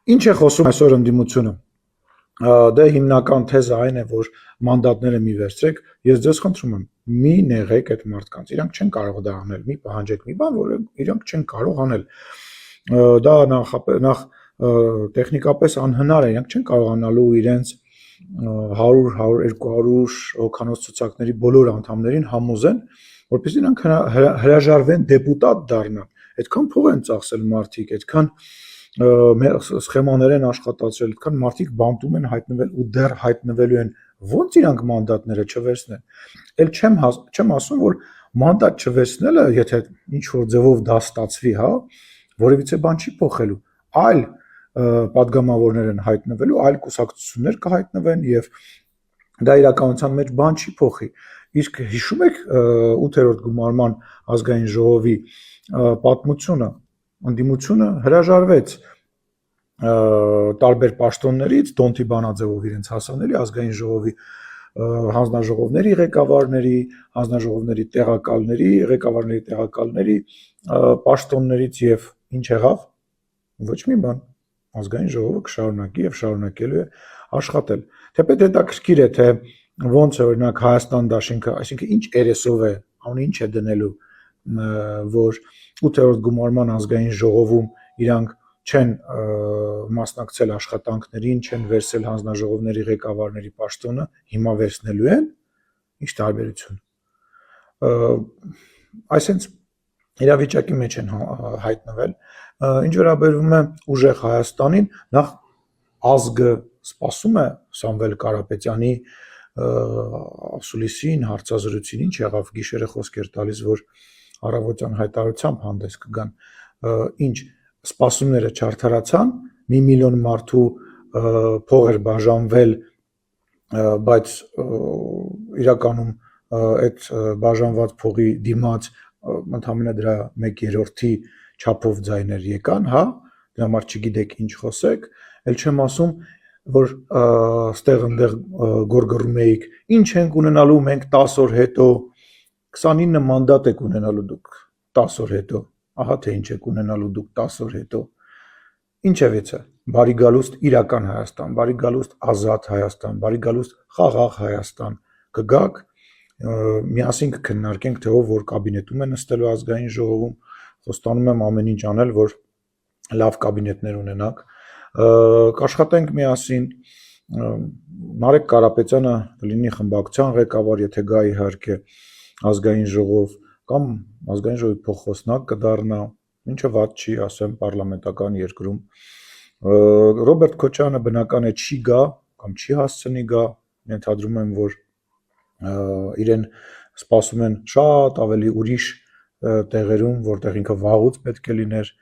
Ինչ է խոսում այսօր ընդդիմությունը։ Դե հիմնական թեզը այն է, որ մանդատները մի վերցրեք, ես ձեզ խնդրում եմ, մի նեղեք այդ մարդկանց, իրանք չեն կարող դա անել, մի պահանջեք մի բան, որ իրանք չեն կարող անել։ Դա նախ տեխնիկապես անհնար է, իրանք չեն կարողանալու իրենց 100-200 հոգանոց ցուցակների բոլոր անդամներին համոզեն, որպեսզի նրանք հրաժարվեն դեպուտատ դառնան։ Այդքան փող են ծախսել մարդիկ, այդքան սխեմաներ են աշխատացրել, այդքան մարդիկ բանտում են հայտնվել ու դեռ հայտնվելու են, ոնց իրանք մանդատները չվերցնեն։ Էլ չեմ ասում, որ մանդատ չվերցնելը, եթե ինչ որ ձևով դա ստացվի, հա, որևիցե բան չի փոխելու, այլ падգամավորներ են հայտնվելու, այլ կուսակցություններ կհայտնվեն եւ դա իրականության մեջ բան չի փոխի։ Իսկ հիշում եք 8-րդ գումարման ազգային ժողովի պատմությունը, ընդդիմությունը հրաժարվեց տարբեր պաշտոններից, Դոնթի բանաձևով իրենց հասանելի ազգային ժողովի հանձնաժողովների ղեկավարների, հանձնաժողովների տեղակալների, ղեկավարների տեղակալների պաշտոններից եւ ինչ եղավ, ոչ մի բան, ազգային ժողովը կշարունակի եւ շարունակելու է աշխատել։ Թեպետ հետաքրքիր է, թե ոնց է օրինակ Հայաստան դաշինքը, այսինքն ինչ երեսով է, անի ինչ է դնելու, որ 8-րդ գումարման ազգային ժողովում իրանք չեն մասնակցել աշխատանքներին, չեն վերցել հանձնաժողովների ղեկավարների պաշտոնը, հիմա վերցնելու են, ինչ տարբերություն։ Այսինքն իրավիճակի մեջ են հայտնվել։ Ինչ վերաբերվում է ուժեղ Հայաստանին, նախ ազգը սպասում է Սամվել Կարապետյանի ասուլիսին, հարցազրույցին, ինչ եղավ, գիշերը խոսք էր տալիս, որ առավոտյան հայտարարությամբ հանդես կգան, ինչ սպասումները չարդարացան, 1 միլիոն մարդու փող էր բաժանվել, բայց իրականում այդ բաժանված փողի դիմաց ընդհանրապես դրա 1/3-ի չափով ձայներ եկան, հա, դրա համար չգիտեք ինչ խոսեք, ել չեմ ասում, որ ստեղ ընդեղ գորգռում էիք, ինչ ենք ունենալու մենք 10 օր հետո, 29 մանդատ եք ունենալու դուք 10 օր հետո, ահա թե ինչ եք ունենալու դուք 10 օր հետո, ինչ է վեցը, բարի գալուստ իրական Հայաստան, բարի գալուստ ազատ Հայաստան, բարի գալուստ խաղաղ Հայաստան, կգաք, միասին կքննարկենք, թե ով որ կաբինետում է նստելու ազգային ժողովում, խոստանում եմ ամեն ինչ անել, որ լավ կաբինետներ ունենաք, կաշխատենք միասին, Նարեկ Կարապետյանը կլինի խմբակցության ղեկավար, եթե գա իհարկե ազգային ժողով, կամ ազգային ժողովի փոխխոսնակ կդառնա, ինչը վատ չի, ասեմ, պարլամենտական երկրում, Ռոբերտ Քոչարյանը բնական է չի գա, կամ չի հասցնի գա, ենթադրում եմ, որ իրեն սպասում են շատ ավելի ուրիշ տեղերում, որտեղ ինքը վաղուց պետք է լիներ,